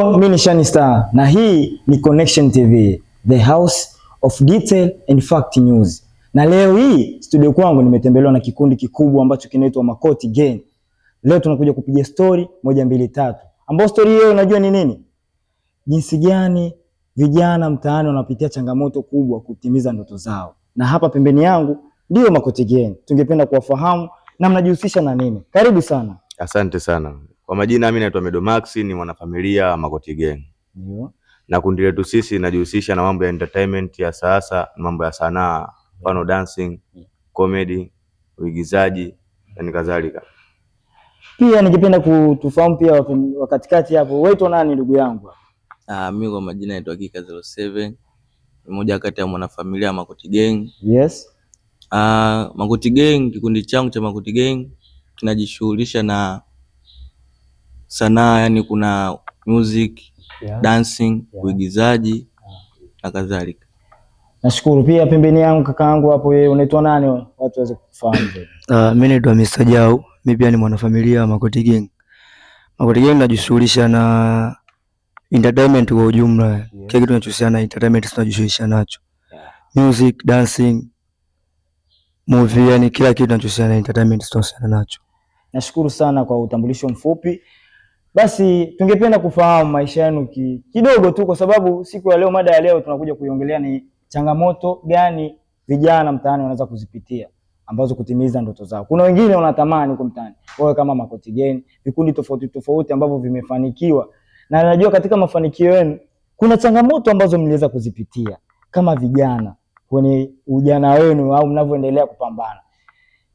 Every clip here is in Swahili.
Hello, mimi ni Shani Star na hii ni Connection TV, the house of detail and fact news. Na leo hii studio kwangu nimetembelewa na kikundi kikubwa ambacho kinaitwa Makoti Gang. Leo tunakuja kupiga story 1 2 3. Ambao story hiyo unajua ni nini? Jinsi gani vijana mtaani wanapitia changamoto kubwa kutimiza ndoto zao. Na hapa pembeni yangu ndio Makoti Gang. Tungependa kuwafahamu na mnajihusisha na nini. Karibu sana. Asante sana. Kwa majina mimi naitwa Medo Max, ni mwanafamilia Makoti Gang. Ndio. Na kundi letu sisi najihusisha na mambo ya entertainment ya sasa, mambo ya sanaa, mfano dancing, comedy, uigizaji na kadhalika. Pia ningependa kutufahamu pia wakatikati hapo, wewe nani ndugu yangu? Mimi kwa majina naitwa Kika 07, mmoja kati ya mwanafamilia Makoti Gang. Yes. Makoti Gang, kikundi changu cha Makoti Gang kinajishughulisha na sanaa, yani kuna music, dancing, uigizaji na kadhalika. Nashukuru. Pia pembeni yangu kakaangu hapo, yeye unaitwa nani watu waweze kufahamu? Mimi naitwa Mr. Jau, mimi pia ni mwanafamilia wa Makoti Gang. Makoti Gang najishughulisha na entertainment kwa ujumla. Kile kitu kinachohusiana na entertainment tunajishughulisha nacho. Music, dancing, movie, yani kila kitu kinachohusiana na entertainment tunahusiana nacho. Nashukuru sana kwa utambulisho mfupi. Basi tungependa kufahamu maisha yenu kidogo tu, kwa sababu siku ya leo, mada ya leo tunakuja kuiongelea ni changamoto gani vijana mtaani wanaweza kuzipitia ambazo kutimiza ndoto zao. Kuna wengine wanatamani huko mtaani, wao kama Makoti Gang, vikundi tofauti tofauti ambavyo vimefanikiwa, na najua katika mafanikio yenu kuna changamoto ambazo mliweza kuzipitia kama vijana kwenye ujana wenu au mnavyoendelea kupambana.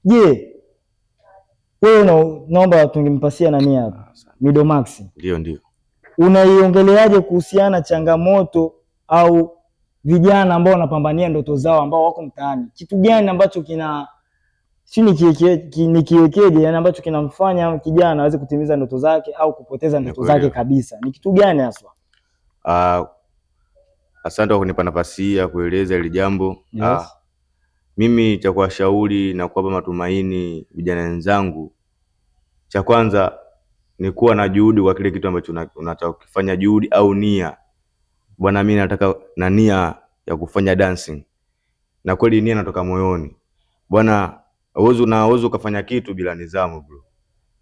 Je, wewe naomba tungempasia nani hapa? Medo Max. Ndio. Unaiongeleaje kuhusiana changamoto au vijana ambao wanapambania ndoto zao ambao wako mtaani? Kitu gani ambacho nikiwekeje, yani ambacho kinamfanya kijana aweze kutimiza ndoto zake au kupoteza ndoto zake kabisa? Ni kitu gani haswa? Asante kwa kunipa nafasi hii ya kueleza hili jambo. Yes. Mimi cha kuwashauri na kuwapa matumaini vijana wenzangu, cha kwanza ni kuwa na juhudi kwa kile kitu ambacho unataka kufanya, juhudi au nia. Bwana, mimi nataka na nia ya kufanya dancing, na kweli nia inatoka moyoni. Bwana, uwezo ukafanya kitu bila nidhamu bro.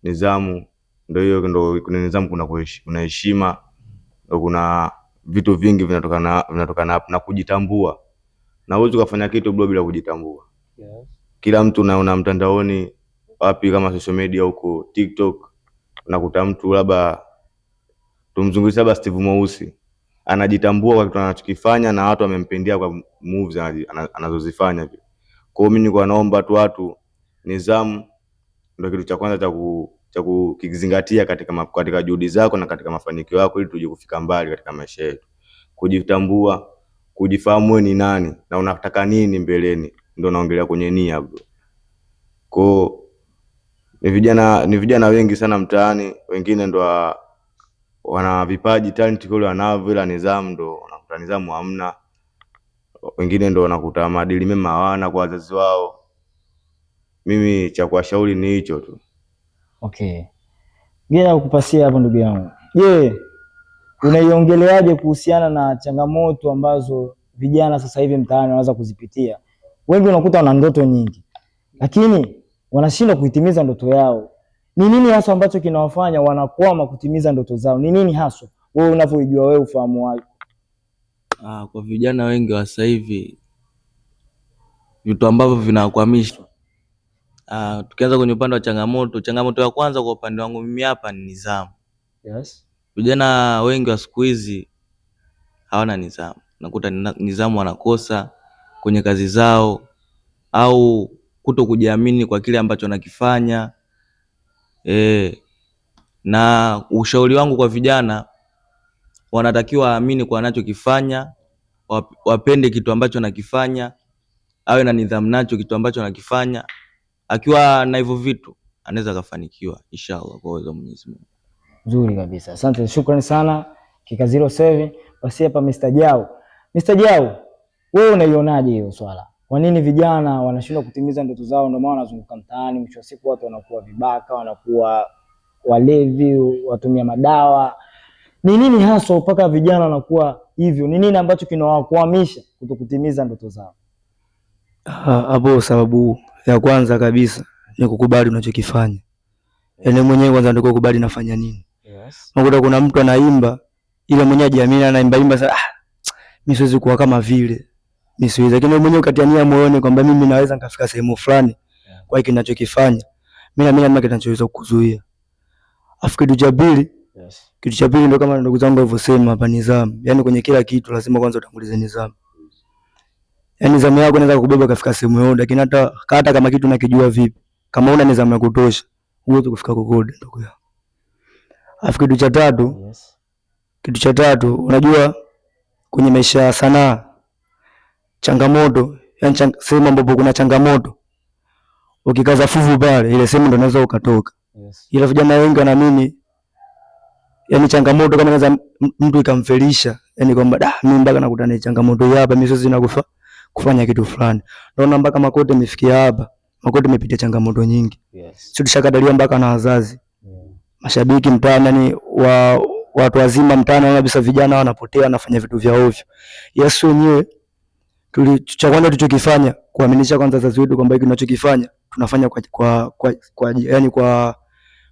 Nidhamu ndio kuna nidhamu, kuna heshima, kuna vitu vingi vinatokana na kujitambua. Na uwezo ukafanya kitu bro bila kujitambua. Yes. Kila mtu naona mtandaoni wapi kama social media huko TikTok, unakuta mtu labda tumzungumzie labda Steve Mweusi anajitambua kwa kitu anachokifanya na watu wamempendia kwa moves anazozifanya vile. Kwa hiyo mimi nilikuwa naomba tu watu, nidhamu ndio kitu cha kwanza cha kukizingatia katika juhudi zako na katika mafanikio yako, ili tuje kufika mbali katika maisha yetu. Kujitambua, kujifahamu wewe ni nani na unataka nini mbeleni, ndio naongelea kwenye nia bro. Kwa ni vijana wengi sana mtaani, wengine ndo wana vipaji, talent kule wanavyo, ila nidhamu ndo unakuta nidhamu hamna. Wengine ndo wanakuta maadili mema hawana kwa wazazi wao. Mimi cha kuwashauri ni hicho tu. Okay. Ngine kukupasia hapo ndugu yangu. Je, unaiongeleaje kuhusiana na changamoto ambazo vijana sasa hivi mtaani wanaweza kuzipitia? Wengi unakuta wana ndoto nyingi, lakini wanashindwa kuitimiza ndoto yao. Ni nini hasa ambacho kinawafanya wanakwama kutimiza ndoto zao? Ni nini hasa wewe unavyojua, wewe ufahamu wako? Kwa vijana wengi wa sasa hivi vitu ambavyo vinakwamisha. Tukianza kwenye upande wa changamoto ya kwanza kwa upande wangu mimi hapa ni nidhamu. Yes. Vijana wengi wa siku hizi hawana nidhamu. Nakuta nidhamu wanakosa kwenye kazi zao au kuto kujiamini kwa kile ambacho wanakifanya. Na ushauri wangu kwa vijana, wanatakiwa waamini kwa anachokifanya, wapende kitu ambacho nakifanya, awe na nidhamu nacho kitu ambacho nakifanya. Akiwa na hivyo vitu anaweza kufanikiwa inshallah kwa uwezo wa Mwenyezi Mungu. Nzuri kabisa. Asante, shukrani sana Kika 07. Basi hapa Mr. Jau. Mr. Jau, wewe unaionaje hiyo swala? Kwa nini vijana wanashindwa kutimiza ndoto zao? Ndio maana wanazunguka mtaani, mwisho wa siku watu wanakuwa vibaka, wanakuwa walevi, watumia madawa. Ni nini hasa mpaka vijana wanakuwa hivyo? Ni nini ambacho kinawakwamisha kutokutimiza ndoto zao? Hapo sababu ya kwanza kabisa ni kukubali unachokifanya. Yaani mwenyewe kwanza ndio kukubali nafanya nini. Yes. Unakuta kuna mtu anaimba ile mwenyewe ajiamini, anaimba sasa, mimi siwezi kuwa kama vile. Mimi siwezi. Lakini mwenyewe ukatiania moyoni kwamba mimi naweza nikafika sehemu fulani kwa hiki ninachokifanya. Mimi naamini kinachoweza kukuzuia. Afu kitu cha pili, kitu cha pili ndio kama ndugu zangu walivyosema hapa, nidhamu. Yaani kwenye kila kitu lazima kwanza utangulize nidhamu. Yaani nidhamu yako inaweza kukubeba kufika sehemu yoyote, lakini hata kama kitu unakijua vipi, kama una nidhamu ya kutosha, huwezi kufika kokote ndugu yangu. Afu kitu cha tatu, kitu cha tatu, unajua kwenye maisha ya sanaa changamoto, yani sehemu ambapo kuna changamoto ukikaza fuvu pale, ile sehemu ndio unaweza ukatoka. Ila vijana wengi wanaamini yani changamoto kama inaweza mtu ikamfelisha, yani kwamba mimi mpaka nakutana na changamoto hapa, mimi siwezi na kufanya kitu fulani. Naona mpaka Makote imefikia hapa, Makote imepitia changamoto nyingi. Sio tushakadaliwa mpaka na wazazi. Mashabiki mtaani, yani watu wazima mtaani wanaona kabisa vijana wanapotea, wanafanya vitu vya ovyo. Yesu wenyewe cha kwanza tulichokifanya kuaminisha kwanza wazazi wetu kwamba hiki tunachokifanya tunafanya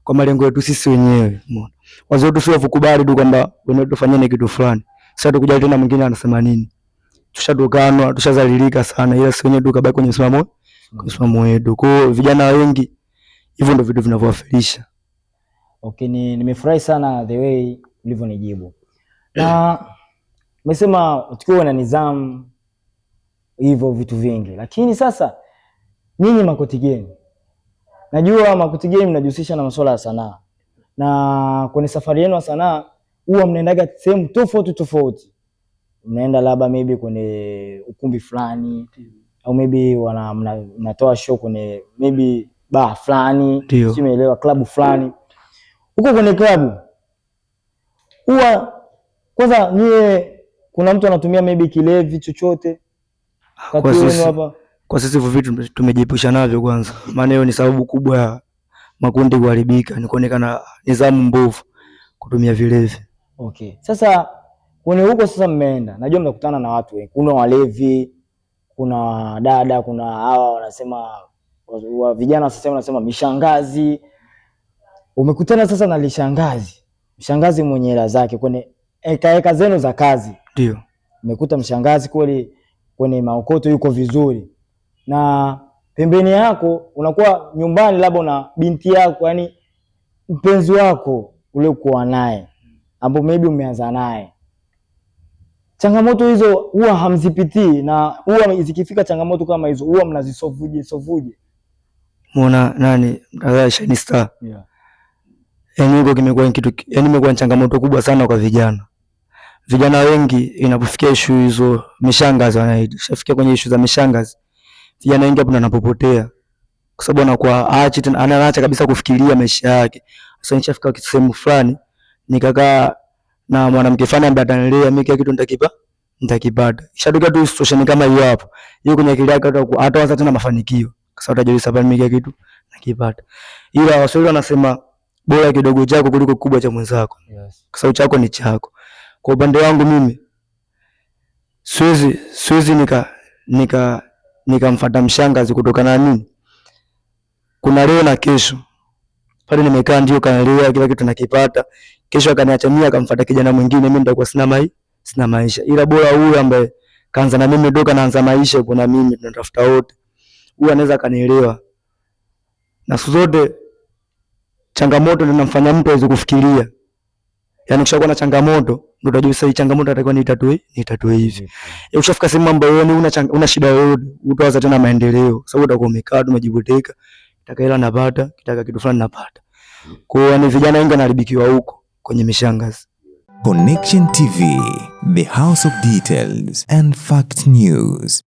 kwa malengo yetu sisi wenyewe. Umeona? Wazazi wetu sio kukubali tu kwamba wenyewe tufanyane kitu fulani. Sasa tukujali tena mwingine anasema nini. Tushatokanwa, tushazalilika sana, ila sisi wenyewe tukabaki kwenye msimamo wetu. Kwa hiyo vijana wengi hivyo ndio vitu vinavyowafilisha. Okay, nimefurahi sana the way ulivyonijibu. Na umesema tukiwa na nidhamu hivyo vitu vingi. Lakini sasa ninyi Makoti Gang, najua Makoti Gang mnajihusisha na masuala ya sanaa. Na kwenye safari yenu ya sanaa huwa mnaendaga sehemu tofauti tofauti. Mnaenda labda maybe kwenye ukumbi fulani au maybe mnatoa show kwenye maybe bar fulani, si umeelewa, klabu fulani. Huko kwenye klabu huwa kwanza nyie kuna mtu anatumia maybe kilevi chochote? Kwa sisi hivyo vitu tumejiepusha navyo kwanza. Maana hiyo ni sababu kubwa ya makundi kuharibika, ni kuonekana nidhamu mbovu, kutumia vilevi. Okay. Sasa kwenye huko sasa mmeenda, najua mnakutana na watu wengi. Kuna walevi, kuna dada, kuna hawa wanasema vijana sasa wanasema mishangazi. Umekutana sasa na lishangazi. Mshangazi mwenye hela zake kwenye eka zenu za kazi. Ndio. Umekuta mshangazi kweli kwenye maokoto yuko vizuri. Na pembeni yako unakuwa nyumbani labda na binti yako, yani mpenzi wako ule uko naye, ambapo maybe umeanza naye. Changamoto hizo huwa hamzipitii, na huwa zikifika changamoto kama hizo huwa mnazisovuje? Muona nani Shiny Star? Yeah. Yaani huko kimekuwa kitu, yani imekuwa changamoto kubwa sana kwa vijana. Vijana wengi inapofikia issue hizo mishangazi wanaita. Shafikia kwenye issue za mishangazi, vijana wengi hapo wanapopotea. Kwa sababu anakuwa anaacha kabisa kufikiria maisha yake. Sasa nishafika sehemu fulani nikakaa na mwanamke fulani ambaye atanilea mimi, kila kitu nitakipata. Ishatoka tu situation kama hiyo hapo. Hiyo kwenye akili yake hatawaza tena mafanikio. Kwa sababu atajua sababu mimi kila kitu nakipata. Ila Waswahili wanasema bora kidogo chako kuliko kikubwa cha mwenzako. Yes. Kwa sababu chako ni chako. Kwa upande wangu mimi siwezi nikamfuata mshangazi kutokana na nini? Kuna leo na kesho. Pale nimekaa ndio kanalea kila kitu nakipata. Kesho akaniacha mimi akamfuata kijana mwingine, mimi nitakuwa sina maisha. Ila bora huyu ambaye kaanza na mimi doka naanza maisha yuko na mimi, tunatafuta wote. Huyu anaweza kanielewa. Na siku zote changamoto ndio inamfanya mtu aweze kufikiria. Yaani ukishakuwa na changamoto ndio utajua sasa hii changamoto atakuwa nitatue hivi. Ukishafika sehemu ambayo una shida yoyote, utaanza tena maendeleo. Sababu utakuwa umekaa tu umejiboteka, kitaka hela napata, kitaka kitu fulani napata. Kwa hiyo ni vijana wengi wanaharibikiwa huko kwenye mishangazi. Connection TV, the house of details and fact news.